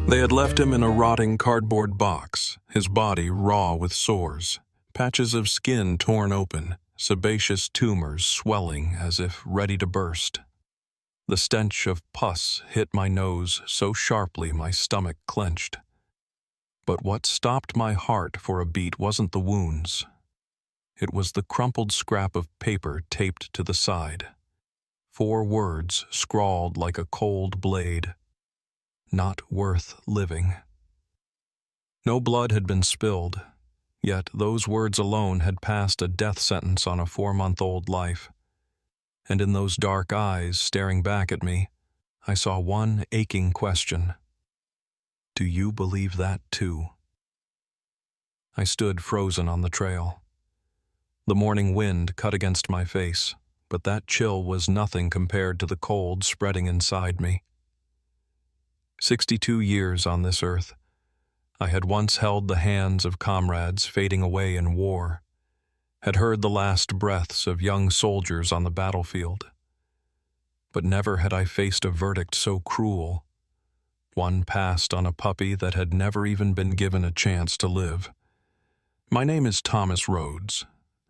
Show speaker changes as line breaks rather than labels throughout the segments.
They had left him in a rotting cardboard box, his body raw with sores, patches of skin torn open, sebaceous tumors swelling as if ready to burst. The stench of pus hit my nose so sharply my stomach clenched. But what stopped my heart for a beat wasn't the wounds. It was the crumpled scrap of paper taped to the side. 4 words scrawled like a cold blade. Not worth living. No blood had been spilled, yet those words alone had passed a death sentence on a 4-month-old life. And in those dark eyes staring back at me, I saw one aching question. Do you believe that too? I stood frozen on the trail. The morning wind cut against my face, but that chill was nothing compared to the cold spreading inside me. 62 years on this earth, I had once held the hands of comrades fading away in war, had heard the last breaths of young soldiers on the battlefield. But never had I faced a verdict so cruel, one passed on a puppy that had never even been given a chance to live. My name is Thomas Rhodes.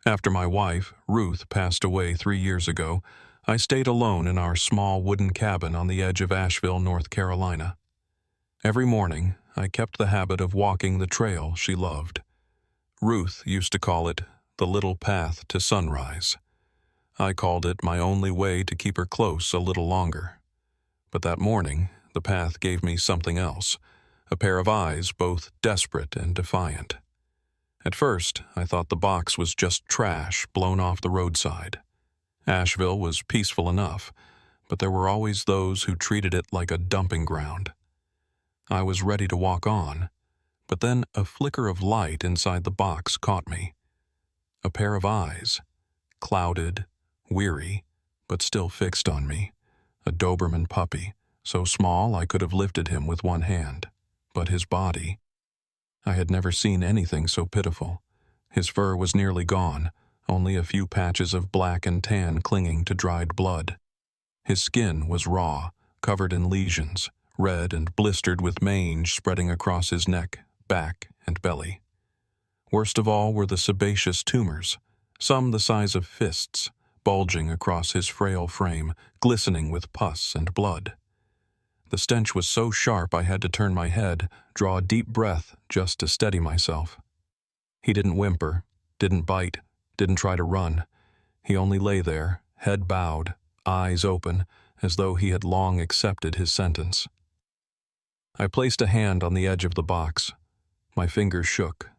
After my wife, Ruth, passed away 3 years ago, I stayed alone in our small wooden cabin on the edge of Asheville, North Carolina. Every morning, I kept the habit of walking the trail she loved. Ruth used to call it the little path to sunrise. I called it my only way to keep her close a little longer. But that morning, the path gave me something else, a pair of eyes both desperate and defiant. At first, I thought the box was just trash blown off the roadside. Asheville was peaceful enough, but there were always those who treated it like a dumping ground. I was ready to walk on, but then a flicker of light inside the box caught me. A pair of eyes, clouded, weary, but still fixed on me. A Doberman puppy, so small I could have lifted him with one hand. But his body, I had never seen anything so pitiful. His fur was nearly gone, only a few patches of black and tan clinging to dried blood. His skin was raw, covered in lesions, red and blistered with mange spreading across his neck, back, and belly. Worst of all were the sebaceous tumors, some the size of fists, bulging across his frail frame, glistening with pus and blood. The stench was so sharp I had to turn my head, draw a deep breath just to steady myself. He didn't whimper, didn't bite, didn't try to run. He only lay there, head bowed, eyes open, as though he had long accepted his sentence. I placed a hand on the edge of the box. My fingers shook,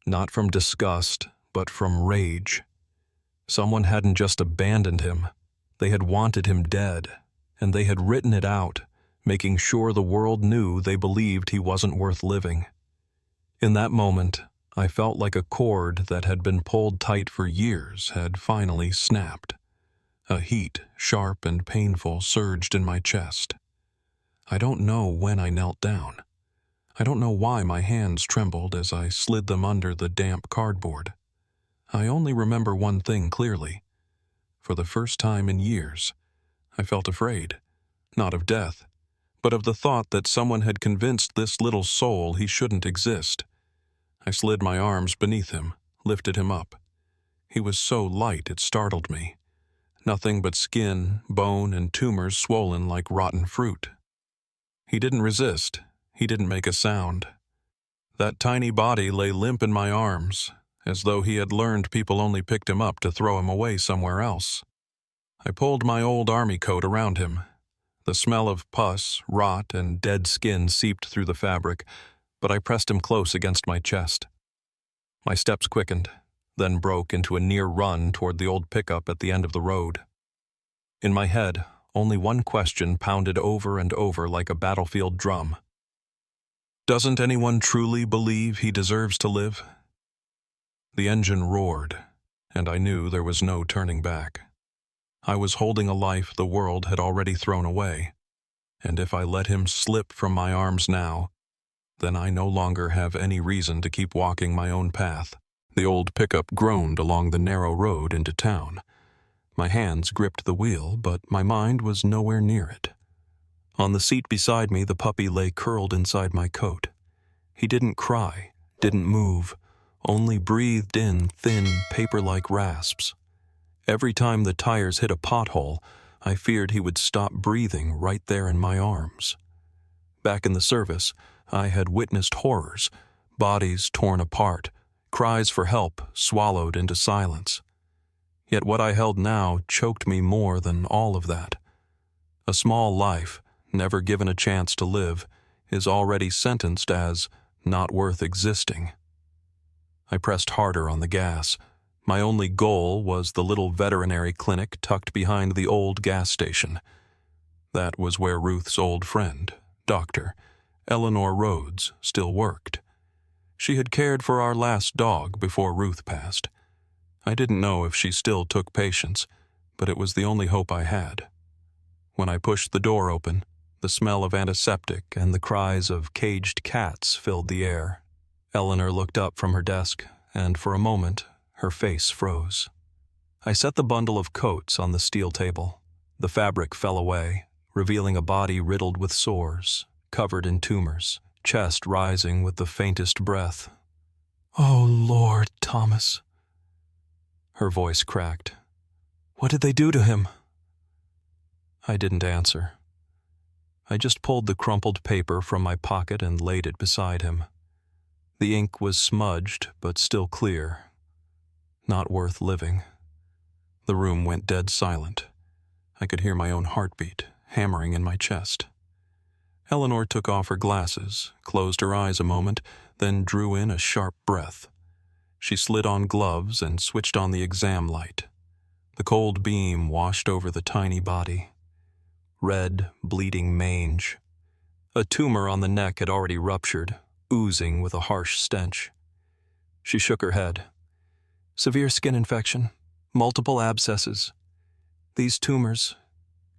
not from disgust, but from rage. Someone hadn't just abandoned him. They had wanted him dead, and they had written it out, making sure the world knew they believed he wasn't worth living. In that moment, I felt like a cord that had been pulled tight for years had finally snapped. A heat, sharp and painful, surged in my chest. I don't know when I knelt down. I don't know why my hands trembled as I slid them under the damp cardboard. I only remember one thing clearly. For the first time in years, I felt afraid, not of death, but of the thought that someone had convinced this little soul he shouldn't exist. I slid my arms beneath him, lifted him up. He was so light it startled me. Nothing but skin, bone, and tumors swollen like rotten fruit. He didn't resist. He didn't make a sound. That tiny body lay limp in my arms, as though he had learned people only picked him up to throw him away somewhere else. I pulled my old army coat around him. The smell of pus, rot, and dead skin seeped through the fabric, but I pressed him close against my chest. My steps quickened, then broke into a near run toward the old pickup at the end of the road. In my head, only one question pounded over and over like a battlefield drum. Doesn't anyone truly believe he deserves to live? The engine roared, and I knew there was no turning back. I was holding a life the world had already thrown away, and if I let him slip from my arms now, then I no longer have any reason to keep walking my own path. The old pickup groaned along the narrow road into town. My hands gripped the wheel, but my mind was nowhere near it. On the seat beside me, the puppy lay curled inside my coat. He didn't cry, didn't move, only breathed in thin, paper-like rasps. Every time the tires hit a pothole, I feared he would stop breathing right there in my arms. Back in the service, I had witnessed horrors, bodies torn apart, cries for help swallowed into silence. Yet what I held now choked me more than all of that. A small life, never given a chance to live, is already sentenced as not worth existing. I pressed harder on the gas. My only goal was the little veterinary clinic tucked behind the old gas station. That was where Ruth's old friend, Dr. Eleanor Rhodes, still worked. She had cared for our last dog before Ruth passed. I didn't know if she still took patients, but it was the only hope I had. When I pushed the door open, the smell of antiseptic and the cries of caged cats filled the air. Eleanor looked up from her desk, and for a moment, her face froze. I set the bundle of coats on the steel table. The fabric fell away, revealing a body riddled with sores, covered in tumors, chest rising with the faintest breath. "Oh, Lord, Thomas." Her voice cracked. "What did they do to him?" I didn't answer. I just pulled the crumpled paper from my pocket and laid it beside him. The ink was smudged, but still clear. Not worth living. The room went dead silent. I could hear my own heartbeat hammering in my chest. Eleanor took off her glasses, closed her eyes a moment, then drew in a sharp breath. She slid on gloves and switched on the exam light. The cold beam washed over the tiny body. Red, bleeding mange. A tumor on the neck had already ruptured, oozing with a harsh stench. She shook her head. "Severe skin infection, multiple abscesses. These tumors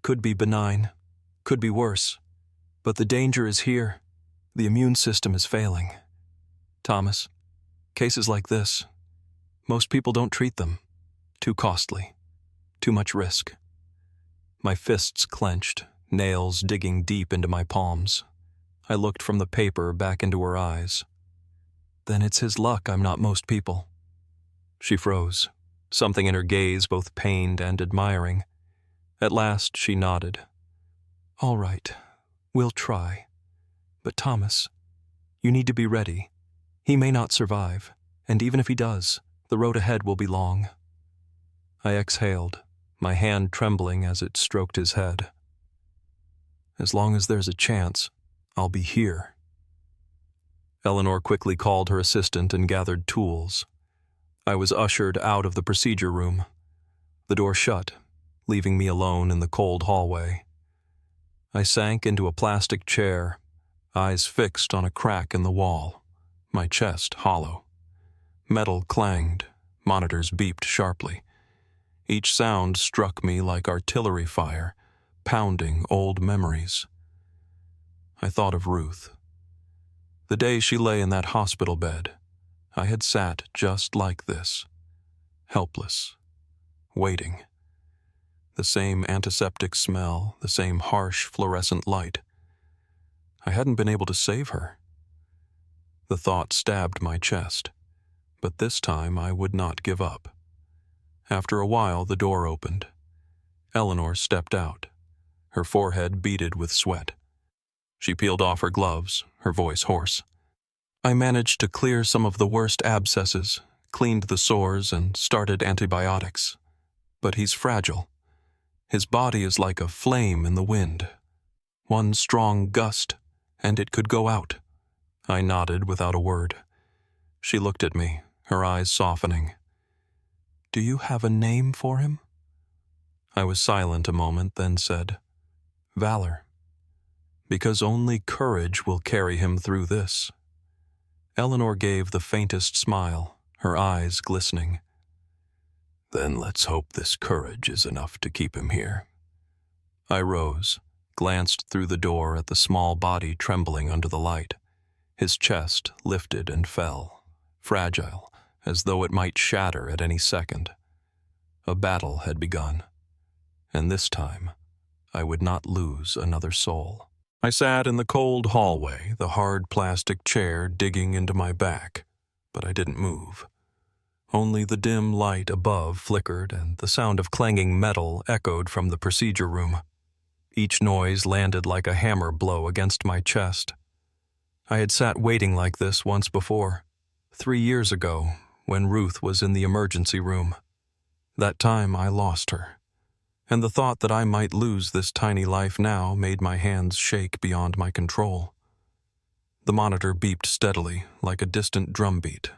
could be benign, could be worse. But the danger is here. The immune system is failing. Thomas, cases like this, most people don't treat them. Too costly. Too much risk." My fists clenched, nails digging deep into my palms. I looked from the paper back into her eyes. "Then it's his luck I'm not most people." She froze, something in her gaze both pained and admiring. At last she nodded. "All right, we'll try. But Thomas, you need to be ready. He may not survive, and even if he does, the road ahead will be long." I exhaled, my hand trembling as it stroked his head. "As long as there's a chance, I'll be here." Eleanor quickly called her assistant and gathered tools. I was ushered out of the procedure room. The door shut, leaving me alone in the cold hallway. I sank into a plastic chair, eyes fixed on a crack in the wall, my chest hollow. Metal clanged, monitors beeped sharply. Each sound struck me like artillery fire, pounding old memories. I thought of Ruth. The day she lay in that hospital bed, I had sat just like this, helpless, waiting. The same antiseptic smell, the same harsh fluorescent light. I hadn't been able to save her. The thought stabbed my chest, but this time I would not give up. After a while, the door opened. Eleanor stepped out, her forehead beaded with sweat. She peeled off her gloves, her voice hoarse. "I managed to clear some of the worst abscesses, cleaned the sores, and started antibiotics. But he's fragile. His body is like a flame in the wind. One strong gust, and it could go out." I nodded without a word. She looked at me, her eyes softening. "Do you have a name for him?" I was silent a moment, then said, "Valor. Because only courage will carry him through this." Eleanor gave the faintest smile, her eyes glistening. "Then let's hope this courage is enough to keep him here." I rose, glanced through the door at the small body trembling under the light. His chest lifted and fell, fragile, as though it might shatter at any second. A battle had begun, and this time I would not lose another soul. I sat in the cold hallway, the hard plastic chair digging into my back, but I didn't move. Only the dim light above flickered and the sound of clanging metal echoed from the procedure room. Each noise landed like a hammer blow against my chest. I had sat waiting like this once before, 3 years ago, when Ruth was in the emergency room. That time I lost her, and the thought that I might lose this tiny life now made my hands shake beyond my control. The monitor beeped steadily, like a distant drumbeat.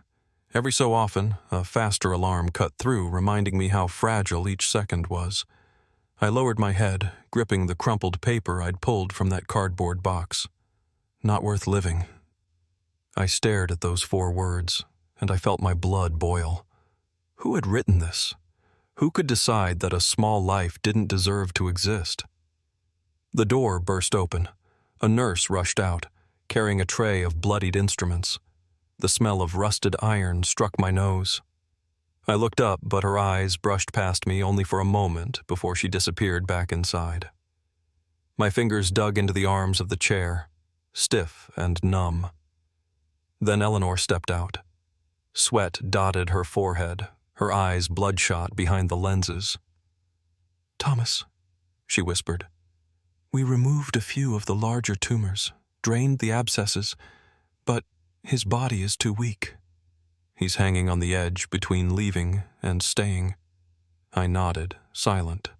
Every so often, a faster alarm cut through, reminding me how fragile each second was. I lowered my head, gripping the crumpled paper I'd pulled from that cardboard box. Not worth living. I stared at those 4 words, and I felt my blood boil. Who had written this? Who could decide that a small life didn't deserve to exist? The door burst open. A nurse rushed out, carrying a tray of bloodied instruments. The smell of rusted iron struck my nose. I looked up, but her eyes brushed past me only for a moment before she disappeared back inside. My fingers dug into the arms of the chair, stiff and numb. Then Eleanor stepped out. Sweat dotted her forehead, her eyes bloodshot behind the lenses. "Thomas," she whispered, "we removed a few of the larger tumors, drained the abscesses, but his body is too weak. He's hanging on the edge between leaving and staying." I nodded, silent.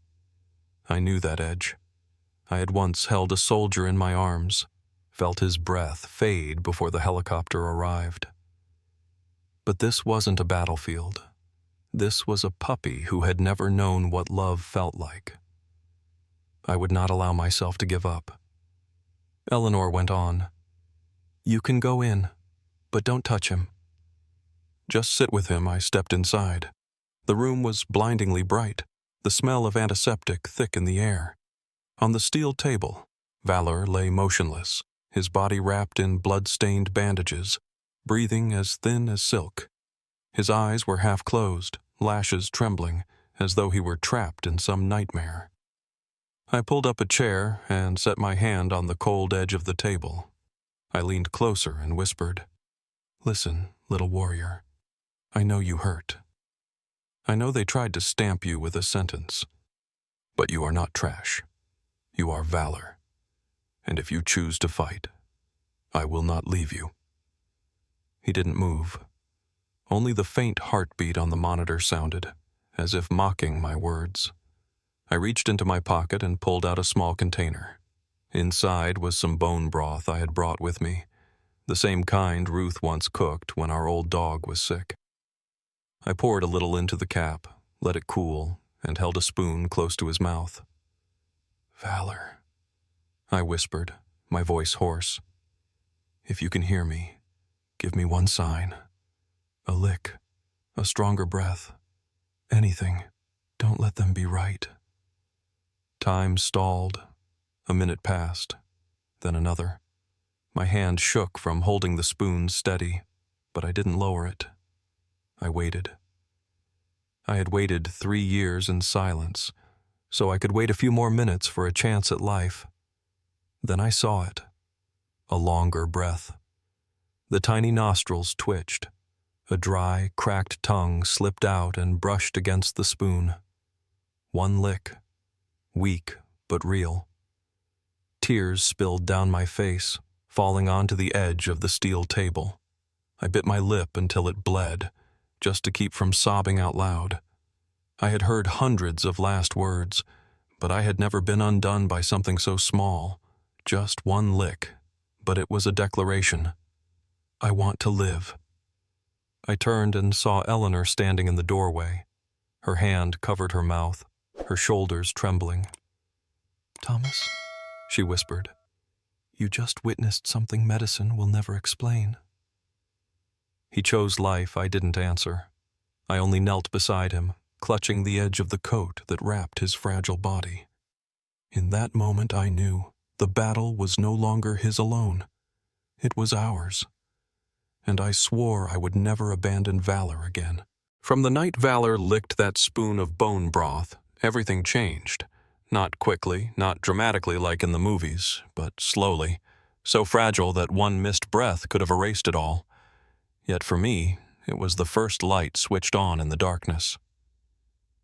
I knew that edge. I had once held a soldier in my arms, felt his breath fade before the helicopter arrived. But this wasn't a battlefield. This was a puppy who had never known what love felt like. I would not allow myself to give up. Eleanor went on. "You can go in, but don't touch him." Just sit with him, I stepped inside. The room was blindingly bright, the smell of antiseptic thick in the air. On the steel table, Valor lay motionless, his body wrapped in blood-stained bandages, breathing as thin as silk. His eyes were half closed, lashes trembling, as though he were trapped in some nightmare. I pulled up a chair and set my hand on the cold edge of the table. I leaned closer and whispered, "Listen, little warrior. I know you hurt. I know they tried to stamp you with a sentence. But you are not trash. You are Valor. And if you choose to fight, I will not leave you." He didn't move. Only the faint heartbeat on the monitor sounded, as if mocking my words. I reached into my pocket and pulled out a small container. Inside was some bone broth I had brought with me, the same kind Ruth once cooked when our old dog was sick. I poured a little into the cap, let it cool, and held a spoon close to his mouth. "Valor," I whispered, my voice hoarse. "If you can hear me, give me one sign. A lick, a stronger breath, anything. Don't let them be right." Time stalled. A minute passed, then another. My hand shook from holding the spoon steady, but I didn't lower it. I waited. I had waited 3 years in silence, so I could wait a few more minutes for a chance at life. Then I saw it. A longer breath. The tiny nostrils twitched. A dry, cracked tongue slipped out and brushed against the spoon. One lick. Weak, but real. Tears spilled down my face, falling onto the edge of the steel table. I bit my lip until it bled, just to keep from sobbing out loud. I had heard hundreds of last words, but I had never been undone by something so small. Just one lick, but it was a declaration. I want to live. I turned and saw Eleanor standing in the doorway. Her hand covered her mouth, her shoulders trembling. "Thomas," she whispered, "you just witnessed something medicine will never explain." He chose life. I didn't answer. I only knelt beside him, clutching the edge of the coat that wrapped his fragile body. In that moment I knew the battle was no longer his alone. It was ours. And I swore I would never abandon Valor again. From the night Valor licked that spoon of bone broth, everything changed. Not quickly, not dramatically like in the movies, but slowly, so fragile that one missed breath could have erased it all. Yet for me, it was the first light switched on in the darkness.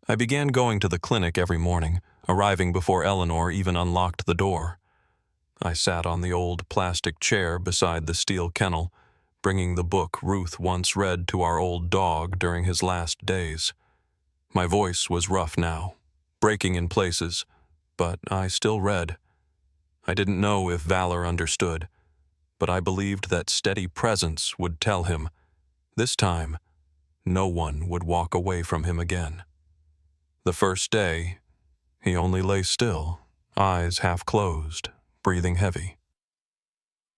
I began going to the clinic every morning, arriving before Eleanor even unlocked the door. I sat on the old plastic chair beside the steel kennel, bringing the book Ruth once read to our old dog during his last days. My voice was rough now, breaking in places, but I still read. I didn't know if Valor understood, but I believed that steady presence would tell him, this time, no one would walk away from him again. The first day, he only lay still, eyes half closed, breathing heavy.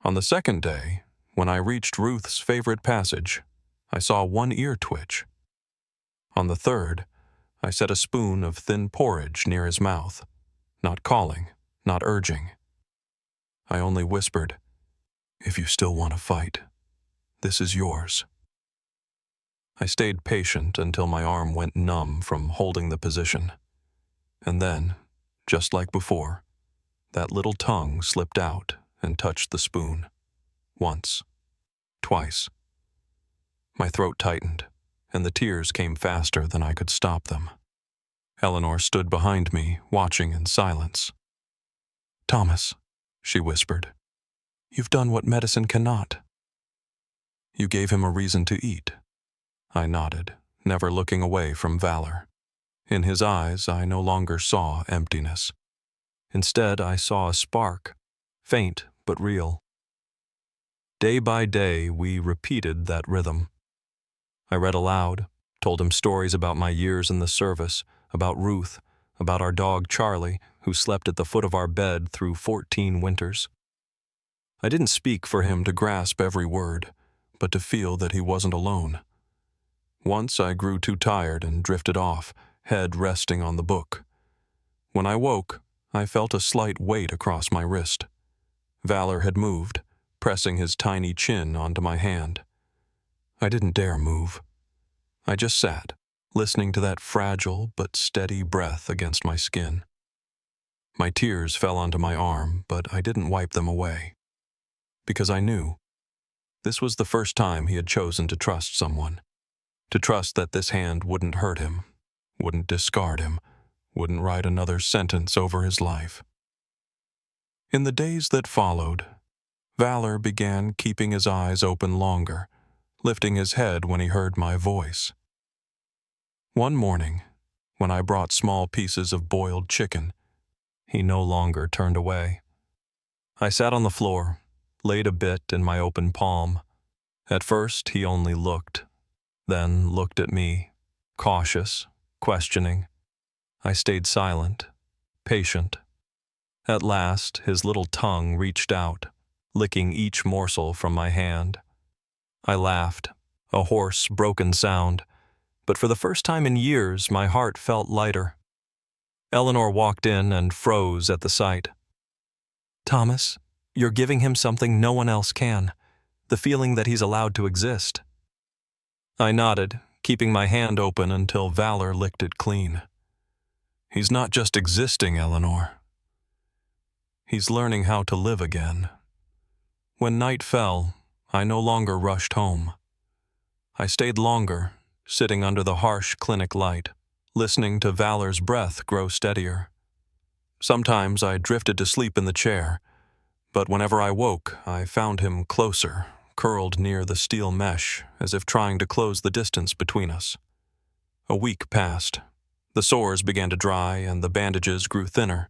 On the second day, when I reached Ruth's favorite passage, I saw one ear twitch. On the third, I set a spoon of thin porridge near his mouth, not calling, not urging. I only whispered, "If you still want to fight, this is yours." I stayed patient until my arm went numb from holding the position. And then, just like before, that little tongue slipped out and touched the spoon. Once. Twice. My throat tightened, and the tears came faster than I could stop them. Eleanor stood behind me, watching in silence. "Thomas," she whispered, "you've done what medicine cannot." "You gave him a reason to eat." I nodded, never looking away from Valor. In his eyes, I no longer saw emptiness. Instead, I saw a spark, faint but real. Day by day, we repeated that rhythm. I read aloud, told him stories about my years in the service, about Ruth, about our dog Charlie, who slept at the foot of our bed through 14 winters. I didn't speak for him to grasp every word, but to feel that he wasn't alone. Once I grew too tired and drifted off, head resting on the book. When I woke, I felt a slight weight across my wrist. Valor had moved, pressing his tiny chin onto my hand. I didn't dare move. I just sat, listening to that fragile but steady breath against my skin. My tears fell onto my arm, but I didn't wipe them away. Because I knew. This was the first time he had chosen to trust someone. To trust that this hand wouldn't hurt him, wouldn't discard him, wouldn't write another sentence over his life. In the days that followed, Valor began keeping his eyes open longer, lifting his head when he heard my voice. One morning, when I brought small pieces of boiled chicken, he no longer turned away. I sat on the floor, laid a bit in my open palm. At first, he only looked, then looked at me, cautious, questioning. I stayed silent, patient. At last, his little tongue reached out, licking each morsel from my hand. I laughed, a hoarse, broken sound, but for the first time in years, my heart felt lighter. Eleanor walked in and froze at the sight. "Thomas, you're giving him something no one else can, the feeling that he's allowed to exist." I nodded, keeping my hand open until Valor licked it clean. "He's not just existing, Eleanor. He's learning how to live again." When night fell, I no longer rushed home. I stayed longer, sitting under the harsh clinic light, listening to Valor's breath grow steadier. Sometimes I drifted to sleep in the chair, but whenever I woke, I found him closer, curled near the steel mesh, as if trying to close the distance between us. A week passed. The sores began to dry and the bandages grew thinner.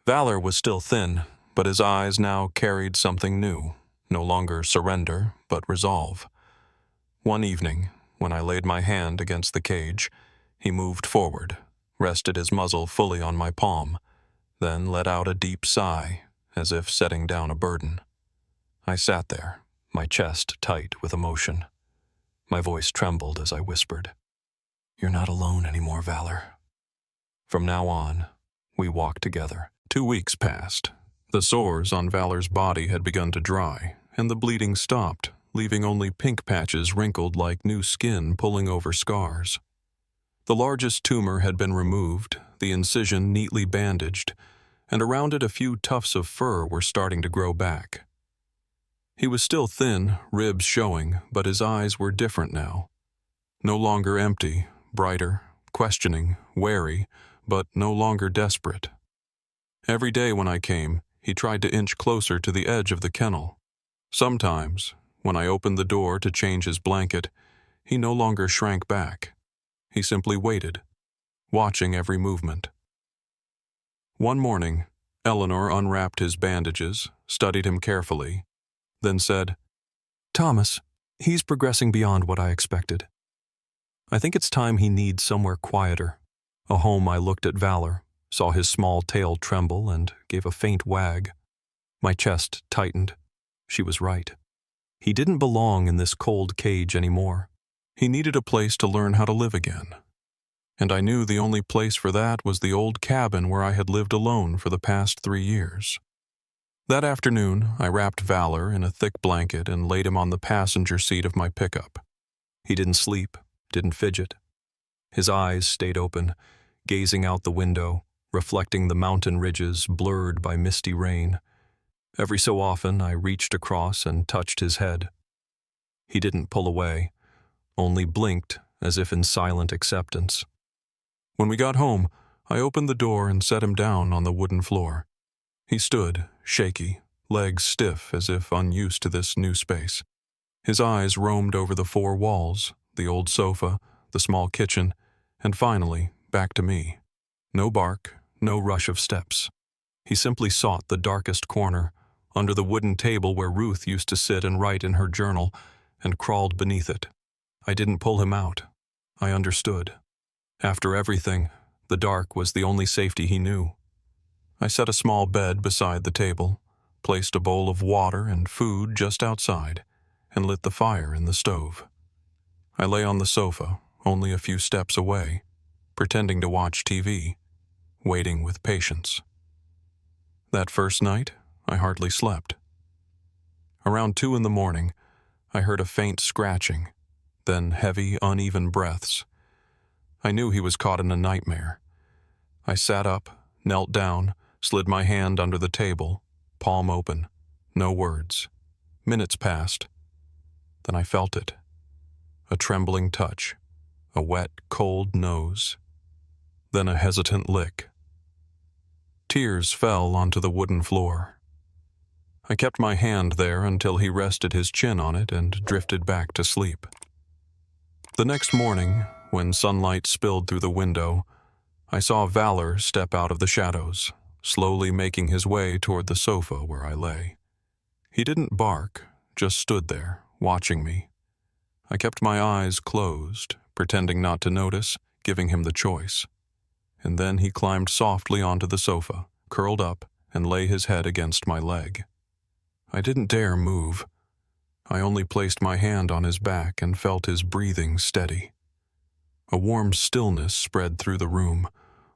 Valor was still thin, but his eyes now carried something new, no longer surrender, but resolve. One evening, when I laid my hand against the cage, he moved forward, rested his muzzle fully on my palm, then let out a deep sigh, as if setting down a burden. I sat there, my chest tight with emotion. My voice trembled as I whispered, "You're not alone anymore, Valor." From now on, we walked together. 2 weeks passed. The sores on Valor's body had begun to dry, and the bleeding stopped, leaving only pink patches wrinkled like new skin pulling over scars. The largest tumor had been removed, the incision neatly bandaged, and around it a few tufts of fur were starting to grow back. He was still thin, ribs showing, but his eyes were different now. No longer empty, brighter, questioning, wary, but no longer desperate. Every day when I came, he tried to inch closer to the edge of the kennel. Sometimes, when I opened the door to change his blanket, he no longer shrank back. He simply waited, watching every movement. One morning, Eleanor unwrapped his bandages, studied him carefully, then said, "Thomas, he's progressing beyond what I expected. I think it's time he needs somewhere quieter." A home. I looked at Valor, saw his small tail tremble, and gave a faint wag. My chest tightened. She was right. He didn't belong in this cold cage anymore. He needed a place to learn how to live again. And I knew the only place for that was the old cabin where I had lived alone for the past 3 years. That afternoon, I wrapped Valor in a thick blanket and laid him on the passenger seat of my pickup. He didn't sleep, didn't fidget. His eyes stayed open, gazing out the window, reflecting the mountain ridges blurred by misty rain. Every so often, I reached across and touched his head. He didn't pull away, only blinked as if in silent acceptance. When we got home, I opened the door and set him down on the wooden floor. He stood, shaky, legs stiff as if unused to this new space. His eyes roamed over the 4 walls, the old sofa, the small kitchen, and finally, back to me. No bark, no rush of steps. He simply sought the darkest corner, under the wooden table where Ruth used to sit and write in her journal, and crawled beneath it. I didn't pull him out. I understood. After everything, the dark was the only safety he knew. I set a small bed beside the table, placed a bowl of water and food just outside, and lit the fire in the stove. I lay on the sofa, only a few steps away, pretending to watch TV, waiting with patience. That first night, I hardly slept. Around 2 in the morning, I heard a faint scratching, then heavy, uneven breaths. I knew he was caught in a nightmare. I sat up, knelt down, slid my hand under the table, palm open, no words. Minutes passed. Then I felt it. A trembling touch, a wet, cold nose. Then a hesitant lick. Tears fell onto the wooden floor. I kept my hand there until he rested his chin on it and drifted back to sleep. The next morning, when sunlight spilled through the window, I saw Valor step out of the shadows, slowly making his way toward the sofa where I lay. He didn't bark, just stood there, watching me. I kept my eyes closed, pretending not to notice, giving him the choice. And then he climbed softly onto the sofa, curled up, and lay his head against my leg. I didn't dare move. I only placed my hand on his back and felt his breathing steady. A warm stillness spread through the room,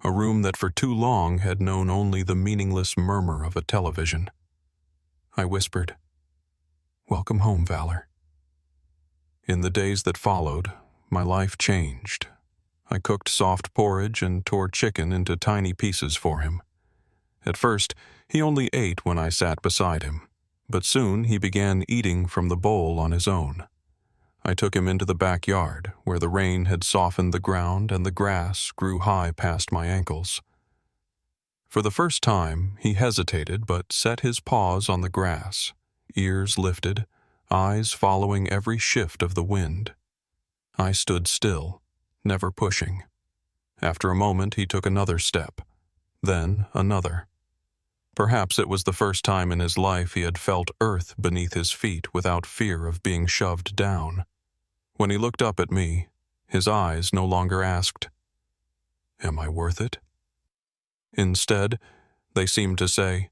a room that for too long had known only the meaningless murmur of a television. I whispered, "Welcome home, Valor." In the days that followed, my life changed. I cooked soft porridge and tore chicken into tiny pieces for him. At first, he only ate when I sat beside him, but soon he began eating from the bowl on his own. I took him into the backyard, where the rain had softened the ground and the grass grew high past my ankles. For the first time, he hesitated but set his paws on the grass, ears lifted, eyes following every shift of the wind. I stood still, never pushing. After a moment, he took another step, then another. Perhaps it was the first time in his life he had felt earth beneath his feet without fear of being shoved down. When he looked up at me, his eyes no longer asked, "Am I worth it?" Instead, they seemed to say,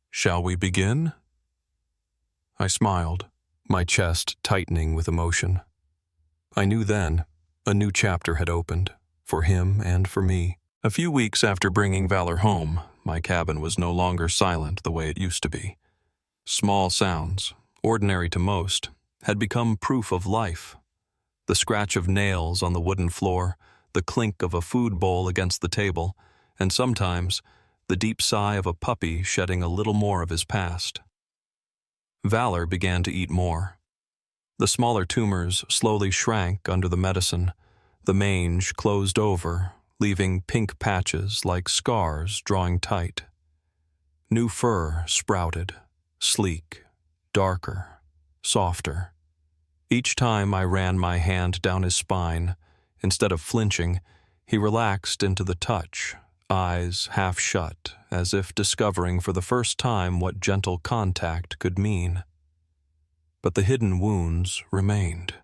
"Shall we begin?" I smiled, my chest tightening with emotion. I knew then a new chapter had opened, for him and for me. A few weeks after bringing Valor home, my cabin was no longer silent the way it used to be. Small sounds, ordinary to most, had become proof of life. The scratch of nails on the wooden floor, the clink of a food bowl against the table, and sometimes the deep sigh of a puppy shedding a little more of his past. Valor began to eat more. The smaller tumors slowly shrank under the medicine. The mange closed over, leaving pink patches like scars drawing tight. New fur sprouted, sleek, darker, softer. Each time I ran my hand down his spine, instead of flinching, he relaxed into the touch, eyes half shut, as if discovering for the first time what gentle contact could mean. But the hidden wounds remained.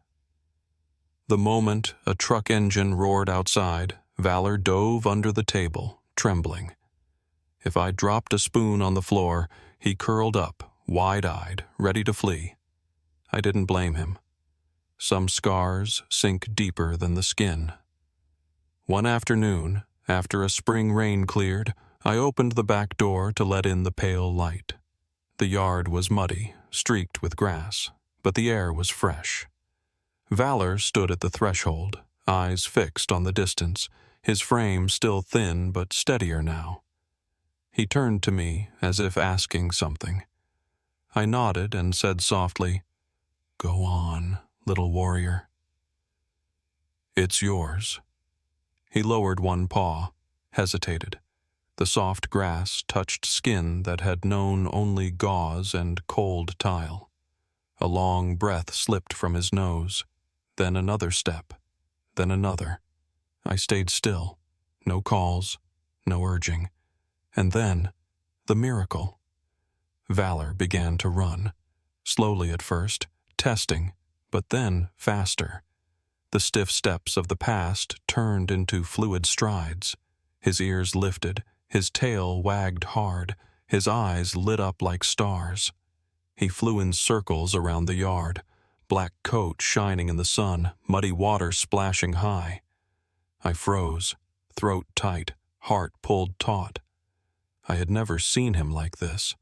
The moment a truck engine roared outside, Valor dove under the table, trembling. If I dropped a spoon on the floor, he curled up, wide-eyed, ready to flee. I didn't blame him. Some scars sink deeper than the skin. One afternoon, after a spring rain cleared, I opened the back door to let in the pale light. The yard was muddy, streaked with grass, but the air was fresh. Valor stood at the threshold, eyes fixed on the distance, his frame still thin but steadier now. He turned to me as if asking something. I nodded and said softly, "Go on, little warrior." "It's yours." He lowered one paw, hesitated. The soft grass touched skin that had known only gauze and cold tile. A long breath slipped from his nose, then another step, then another. I stayed still, no calls, no urging. And then, the miracle. Valor began to run, slowly at first, testing, but then faster. The stiff steps of the past turned into fluid strides. His ears lifted, his tail wagged hard, his eyes lit up like stars. He flew in circles around the yard, black coat shining in the sun, muddy water splashing high. I froze, throat tight, heart pulled taut. I had never seen him like this.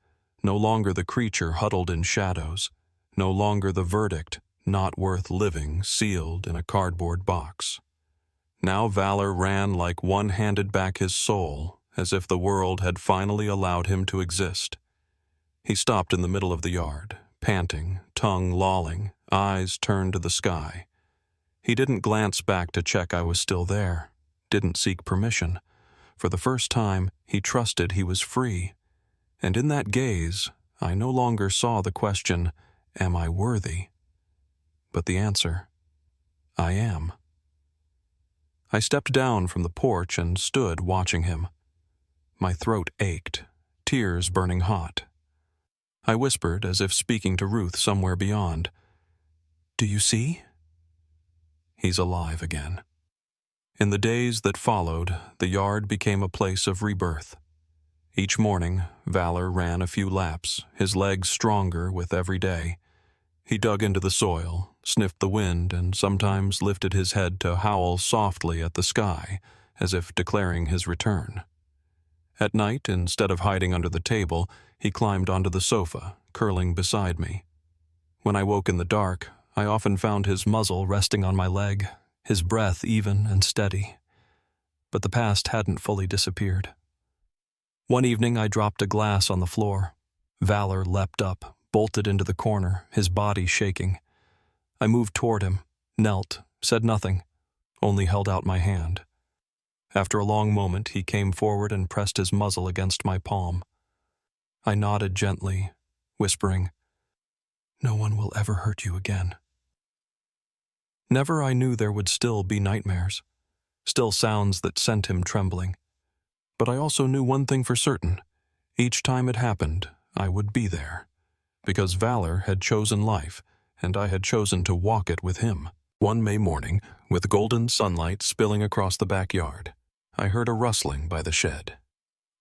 No longer the creature huddled in shadows. No longer the verdict, not worth living, sealed in a cardboard box. Now Valor ran like one handed back his soul, as if the world had finally allowed him to exist. He stopped in the middle of the yard, panting, tongue lolling, eyes turned to the sky. He didn't glance back to check I was still there, didn't seek permission. For the first time, he trusted he was free. And in that gaze, I no longer saw the question, "Am I worthy?" But the answer, "I am." I stepped down from the porch and stood watching him. My throat ached, tears burning hot. I whispered, as if speaking to Ruth somewhere beyond, "Do you see?" He's alive again. In the days that followed, the yard became a place of rebirth. Each morning, Valor ran a few laps, his legs stronger with every day. He dug into the soil, sniffed the wind, and sometimes lifted his head to howl softly at the sky, as if declaring his return. At night, instead of hiding under the table, he climbed onto the sofa, curling beside me. When I woke in the dark, I often found his muzzle resting on my leg, his breath even and steady. But the past hadn't fully disappeared. One evening I dropped a glass on the floor. Valor leapt up, bolted into the corner, his body shaking. I moved toward him, knelt, said nothing, only held out my hand. After a long moment he came forward and pressed his muzzle against my palm. I nodded gently, whispering, "No one will ever hurt you again." Never I knew there would still be nightmares, still sounds that sent him trembling. But I also knew one thing for certain. Each time it happened, I would be there. Because Valor had chosen life, and I had chosen to walk it with him. One May morning, with golden sunlight spilling across the backyard, I heard a rustling by the shed.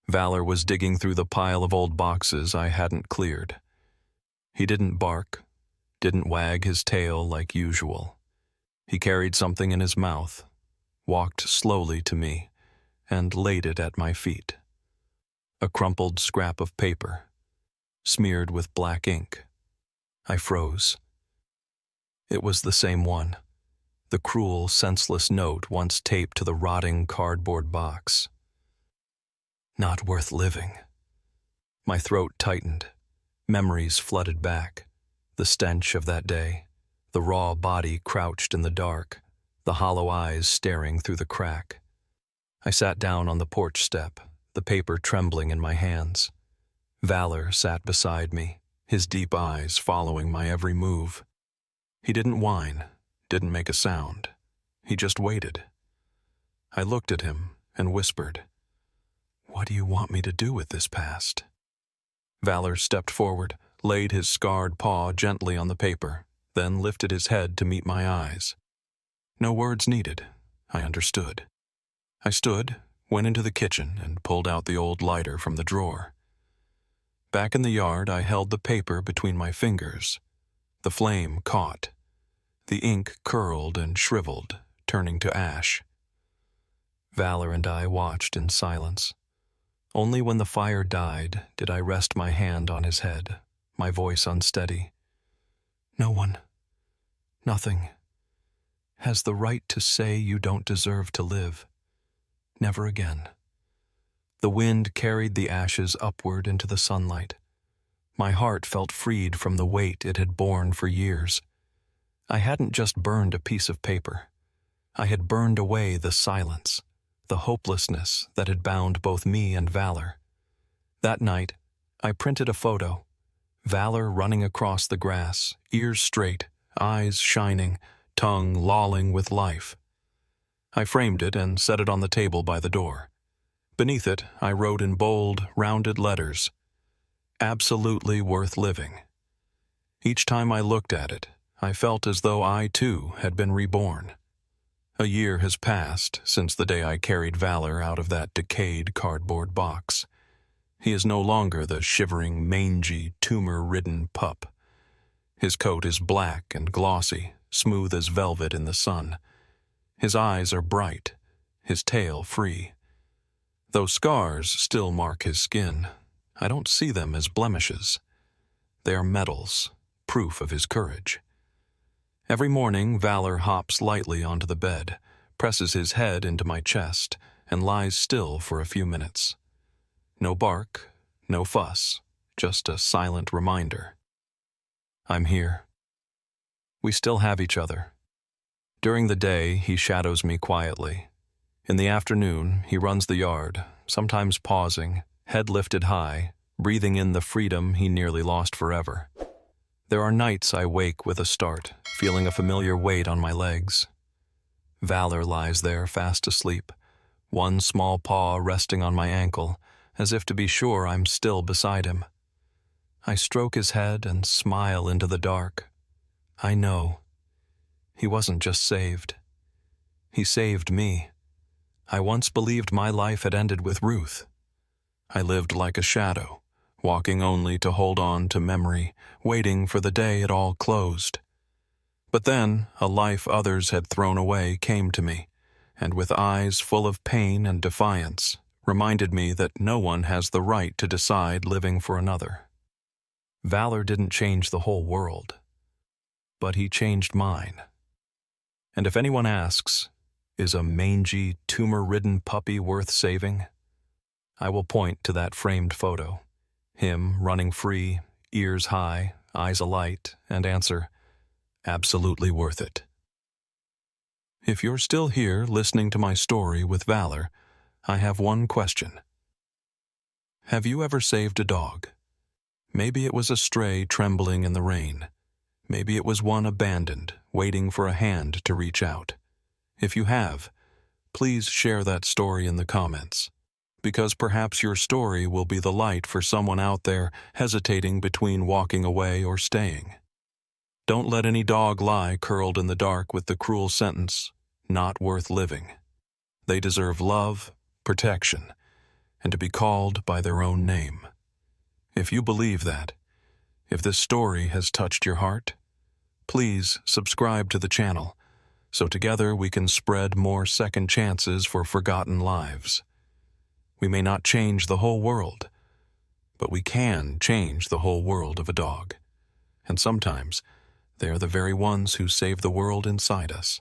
Valor was digging through the pile of old boxes I hadn't cleared. He didn't bark, didn't wag his tail like usual. He carried something in his mouth, walked slowly to me, and laid it at my feet. A crumpled scrap of paper, smeared with black ink. I froze. It was the same one, the cruel, senseless note once taped to the rotting cardboard box. Not worth living. My throat tightened. Memories flooded back. The stench of that day, the raw body crouched in the dark, the hollow eyes staring through the crack. I sat down on the porch step, the paper trembling in my hands. Valor sat beside me, his deep eyes following my every move. He didn't whine, didn't make a sound. He just waited. I looked at him and whispered, "What do you want me to do with this past?" Valor stepped forward, laid his scarred paw gently on the paper, then lifted his head to meet my eyes. No words needed. I understood. I stood, went into the kitchen, and pulled out the old lighter from the drawer. Back in the yard, I held the paper between my fingers. The flame caught. The ink curled and shriveled, turning to ash. Valor and I watched in silence. Only when the fire died did I rest my hand on his head, my voice unsteady. "No one, nothing, has the right to say you don't deserve to live. Never again." The wind carried the ashes upward into the sunlight. My heart felt freed from the weight it had borne for years. I hadn't just burned a piece of paper. I had burned away the silence, the hopelessness that had bound both me and Valor. That night, I printed a photo. Valor running across the grass, ears straight, eyes shining, tongue lolling with life. I framed it and set it on the table by the door. Beneath it, I wrote in bold, rounded letters, "Absolutely worth living." Each time I looked at it, I felt as though I, too, had been reborn. A year has passed since the day I carried Valor out of that decayed cardboard box. He is no longer the shivering, mangy, tumor-ridden pup. His coat is black and glossy, smooth as velvet in the sun. His eyes are bright, his tail free. Though scars still mark his skin, I don't see them as blemishes. They are medals, proof of his courage. Every morning, Valor hops lightly onto the bed, presses his head into my chest, and lies still for a few minutes. No bark, no fuss, just a silent reminder. I'm here. We still have each other. During the day, he shadows me quietly. In the afternoon, he runs the yard, sometimes pausing, head lifted high, breathing in the freedom he nearly lost forever. There are nights I wake with a start, feeling a familiar weight on my legs. Valor lies there fast asleep, one small paw resting on my ankle, as if to be sure I'm still beside him. I stroke his head and smile into the dark. I know. He wasn't just saved. He saved me. I once believed my life had ended with Ruth. I lived like a shadow, walking only to hold on to memory, waiting for the day it all closed. But then, a life others had thrown away came to me, and with eyes full of pain and defiance, reminded me that no one has the right to decide living for another. Valor didn't change the whole world, but he changed mine. And if anyone asks, is a mangy, tumor-ridden puppy worth saving? I will point to that framed photo, him running free, ears high, eyes alight, and answer, absolutely worth it. If you're still here listening to my story with Valor, I have one question. Have you ever saved a dog? Maybe it was a stray trembling in the rain. Maybe it was one abandoned, waiting for a hand to reach out. If you have, please share that story in the comments, because perhaps your story will be the light for someone out there hesitating between walking away or staying. Don't let any dog lie curled in the dark with the cruel sentence, "Not worth living." They deserve love, protection, and to be called by their own name. If you believe that, if this story has touched your heart, please subscribe to the channel, so together we can spread more second chances for forgotten lives. We may not change the whole world, but we can change the whole world of a dog. And sometimes, they are the very ones who save the world inside us.